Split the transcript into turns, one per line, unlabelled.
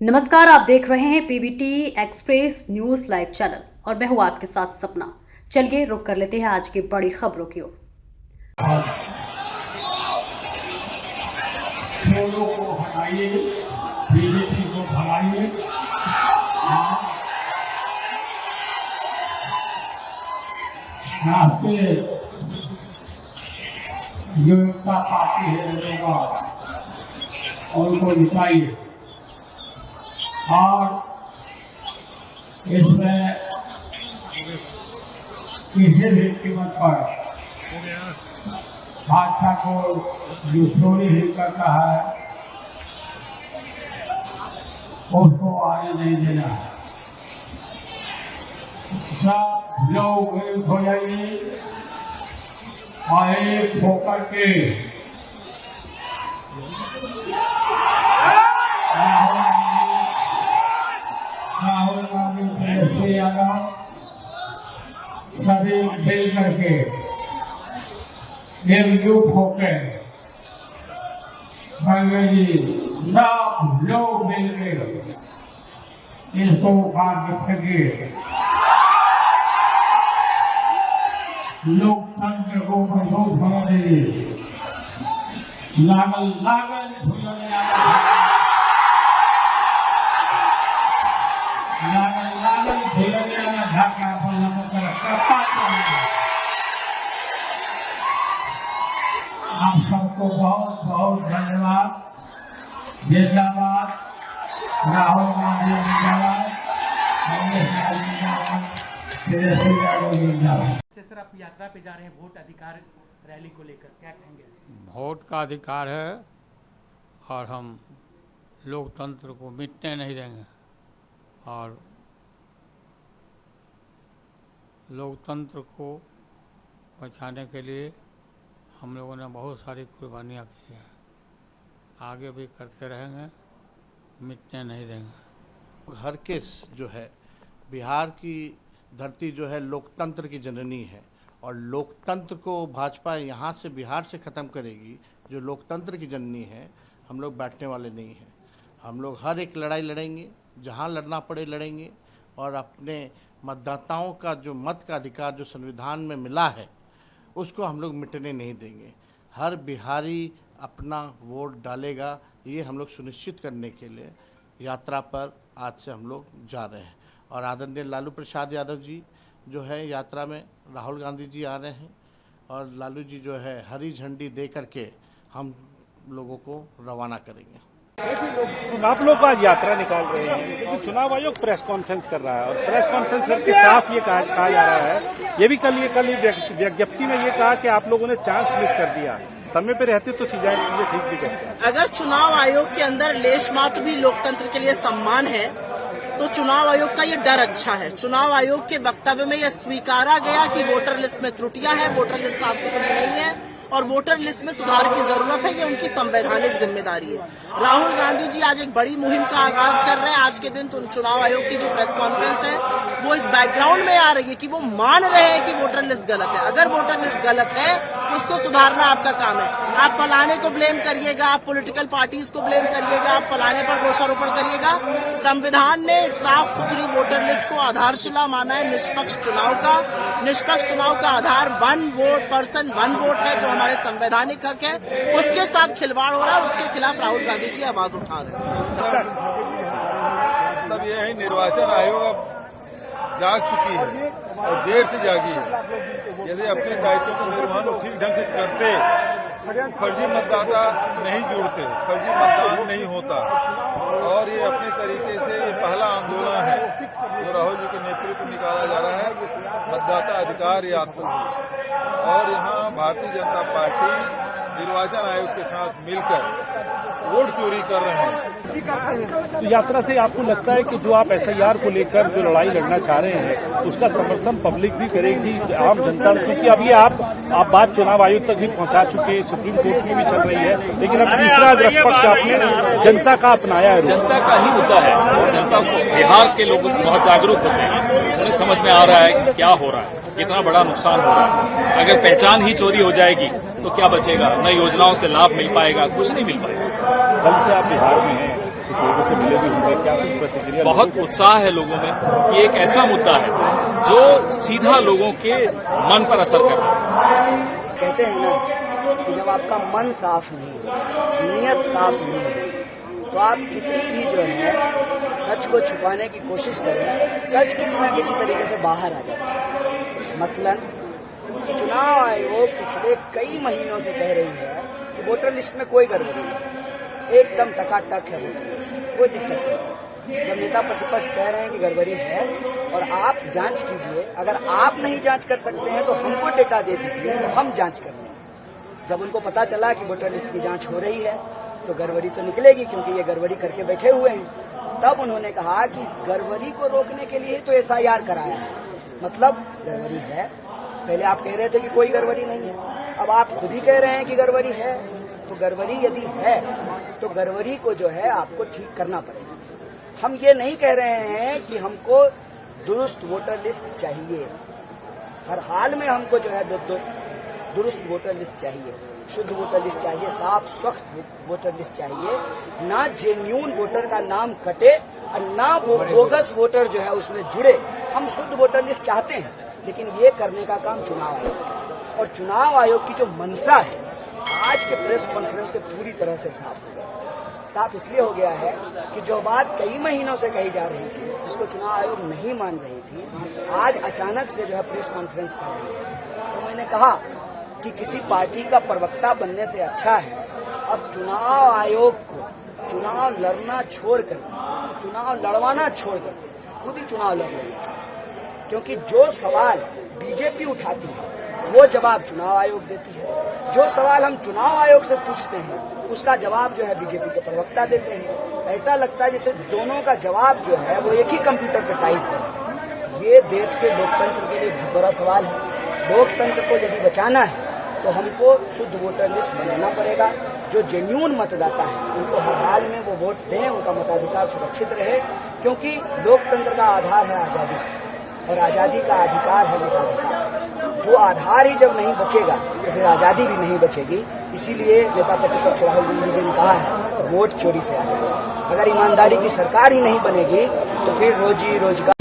नमस्कार, आप देख रहे हैं PBT express news live channel और मैं हूं आपके साथ सपना। चलिए रुक कर लेते हैं आज की बड़ी खबरों की ओर।
छोरों को हटाइए, बीजेपी को भगाइए। राष्ट्रीय जनता पार्टी है लोगों और उनको जिताइए और इसमें किसी भी कीमत पर भाजपा को जो चोरी ही करता है उसको आने नहीं देना है। सब लोग एक हो जाइए और एक होकर के राहुल गांधी तेजस्वी यादव सभी मिल करके एकजुट होकर जी सब लोग मिलकर इसको उखाड़ सके, लोकतंत्र को मजबूत होने दीजिए। लागल लागल भूलने ढाका आप सबको बहुत बहुत धन्यवाद। जिंदाबाद राहुल गांधी, जिंदाबाद कांग्रेस जिंदाबाद।
सर, आप यात्रा पे जा रहे हैं वोट अधिकार रैली को लेकर, क्या कहेंगे?
वोट का अधिकार है और हम लोकतंत्र को मिटने नहीं देंगे और लोकतंत्र को बचाने के लिए हम लोगों ने बहुत सारी कुर्बानियाँ की हैं, आगे भी करते रहेंगे, मिटने नहीं देंगे।
हर केस जो है, बिहार की धरती जो है लोकतंत्र की जननी है और लोकतंत्र को भाजपा यहाँ से बिहार से ख़त्म करेगी। जो लोकतंत्र की जननी है, हम लोग बैठने वाले नहीं हैं। हम लोग हर एक लड़ाई लड़ेंगे, जहाँ लड़ना पड़े लड़ेंगे और अपने मतदाताओं का जो मत का अधिकार जो संविधान में मिला है उसको हम लोग मिटने नहीं देंगे। हर बिहारी अपना वोट डालेगा, ये हम लोग सुनिश्चित करने के लिए यात्रा पर आज से हम लोग जा रहे हैं। और आदरणीय लालू प्रसाद यादव जी जो है यात्रा में, राहुल गांधी जी आ रहे हैं और लालू जी जो है हरी झंडी दे करके हम लोगों को रवाना करेंगे।
आप लोग आज यात्रा निकाल रहे हैं, लेकिन चुनाव आयोग प्रेस कॉन्फ्रेंस कर रहा है और प्रेस कॉन्फ्रेंस करके साफ ये कहा जा रहा है, ये भी कल विज्ञप्ति में ये कहा कि आप लोगों ने चांस मिस कर दिया, समय पे रहते तो चीजें ठीक भी करते।
अगर चुनाव आयोग के अंदर लेश मात्र भी लोकतंत्र के लिए सम्मान है तो चुनाव आयोग का ये डर अच्छा है। चुनाव आयोग के वक्तव्य में यह स्वीकारा गया कि वोटर लिस्ट में त्रुटियां हैं, वोटर लिस्ट साफ सुथरी नहीं है और वोटर लिस्ट में सुधार की जरूरत है, ये उनकी संवैधानिक जिम्मेदारी है। राहुल गांधी जी आज एक बड़ी मुहिम का आगाज कर रहे हैं। आज के दिन चुनाव आयोग की जो प्रेस कॉन्फ्रेंस है वो इस बैकग्राउंड में आ रही है कि वो मान रहे हैं कि वोटर लिस्ट गलत है। अगर वोटर लिस्ट गलत है उसको सुधारना आपका काम है। आप फलाने को ब्लेम करिएगा, आप पॉलिटिकल पार्टीज को ब्लेम करिएगा, आप फलाने पर दोषारोपण करिएगा। संविधान ने साफ सुथरी वोटर लिस्ट को आधारशिला माना है निष्पक्ष चुनाव का। निष्पक्ष चुनाव का आधार one vote person one vote है, जो हमारे संवैधानिक हक है, उसके साथ खिलवाड़ हो रहा है। उसके खिलाफ राहुल गांधी जी आवाज उठा रहे हैं।
मतलब ये है, निर्वाचन आयोग अब जाग चुकी है और देर से जागी है। यदि अपने दायित्वों का निर्वहन ठीक ढंग से करते, फर्जी मतदाता नहीं जुड़ते, फर्जी मतदान नहीं होता। और ये अपने तरीके से ये पहला आंदोलन है जो राहुल जी के नेतृत्व में निकाला जा रहा है, मतदाता अधिकार यात्रा। और यहाँ भारतीय जनता पार्टी निर्वाचन आयोग के साथ मिलकर वोट चोरी कर रहे हैं।
तो यात्रा से आपको लगता है कि जो आप एसआईआर को लेकर जो लड़ाई लड़ना चाह रहे हैं उसका समर्थन पब्लिक भी करेगी, आम जनता, क्योंकि अब ये आप बात चुनाव आयोग तक भी पहुंचा चुके, सुप्रीम कोर्ट में भी चल रही है, लेकिन अब तीसरा पक्ष आपने जनता का अपनाया है।
जनता का ही मुद्दा है और जनता को, बिहार के लोग बहुत जागरूक होते हैं, उन्हें समझ में आ रहा है कि क्या हो रहा है, कितना बड़ा नुकसान हो रहा है। अगर पहचान ही चोरी हो जाएगी तो क्या बचेगा? न योजनाओं से लाभ मिल पाएगा, कुछ नहीं मिल पाएगा।
कल से आप बिहार में हैं, कुछ लोगों से मिले भी होंगे, क्या कुछ प्रतिक्रिया?
बहुत उत्साह है लोगों में कि एक ऐसा मुद्दा है जो सीधा लोगों के मन पर असर कर रहा है।
कहते हैं ना कि जब आपका मन साफ नहीं हो, नियत साफ नहीं हो, तो आप कितनी भी जो है सच को छुपाने की कोशिश करें, सच किसी न किसी तरीके से बाहर आ जाता है। मसलन चुनाव आयोग पिछले कई महीनों से कह रही है कि वोटर लिस्ट में कोई गड़बड़ी नहीं, एकदम टकाटक है वोटर लिस्ट, कोई दिक्कत नहीं। जब नेता प्रतिपक्ष कह रहे हैं कि गड़बड़ी है और आप जांच कीजिए, अगर आप नहीं जांच कर सकते हैं तो हमको डेटा दे दीजिए, हम जांच कर लेंगे। जब उनको पता चला कि वोटर लिस्ट की जांच हो रही है तो गड़बड़ी तो निकलेगी, क्योंकि ये गड़बड़ी करके बैठे हुए हैं। तब उन्होंने कहा कि गड़बड़ी को रोकने के लिए तो एसआईआर कराया है, मतलब गड़बड़ी है। पहले आप कह रहे थे कि कोई गड़बड़ी नहीं है, अब आप खुद ही कह रहे हैं कि गड़बड़ी है। तो गड़बड़ी यदि है तो गड़बड़ी को जो है आपको ठीक करना पड़ेगा। हम ये नहीं कह रहे हैं कि हमको दुरुस्त वोटर लिस्ट चाहिए, हर हाल में हमको जो है दुरुस्त वोटर लिस्ट चाहिए, शुद्ध वोटर लिस्ट चाहिए, साफ स्वच्छ वोटर लिस्ट चाहिए, ना जेन्यून वोटर का नाम कटे और ना वो बोगस वोटर जो है उसमें जुड़े। हम शुद्ध वोटर लिस्ट चाहते हैं, लेकिन ये करने का काम चुनाव आयोग का, और चुनाव आयोग की जो मंशा है आज के प्रेस कॉन्फ्रेंस से पूरी तरह से साफ हो गया। साफ इसलिए हो गया है कि जो बात कई महीनों से कही जा रही थी, जिसको चुनाव आयोग नहीं मान रही थी, आज अचानक से जो है प्रेस कॉन्फ्रेंस कर रही है। तो मैंने कहा कि किसी पार्टी का प्रवक्ता बनने से अच्छा है अब चुनाव आयोग को चुनाव लड़ना छोड़कर, चुनाव लड़वाना छोड़कर खुद ही चुनाव लड़ लेना चाहिए। क्योंकि जो सवाल बीजेपी उठाती है वो जवाब चुनाव आयोग देती है, जो सवाल हम चुनाव आयोग से पूछते हैं उसका जवाब जो है बीजेपी के प्रवक्ता देते हैं। ऐसा लगता है जैसे दोनों का जवाब जो है वो एक ही कंप्यूटर पर टाइप कर रहे हैं। ये देश के लोकतंत्र के लिए बहुत बड़ा सवाल है। लोकतंत्र को यदि बचाना है तो हमको शुद्ध वोटर लिस्ट बनाना पड़ेगा। जो जेन्यून मतदाता है उनको हर हाल में वो वोट दें, उनका मताधिकार सुरक्षित रहे, क्योंकि लोकतंत्र का आधार है आजादी, और आजादी का अधिकार है मताधिकार। जो आधार ही जब नहीं बचेगा तो फिर आजादी भी नहीं बचेगी। इसीलिए नेता प्रतिपक्ष राहुल गांधी जी ने कहा है वोट चोरी से आ जाएगा। अगर ईमानदारी की सरकार ही नहीं बनेगी तो फिर रोजी रोजगार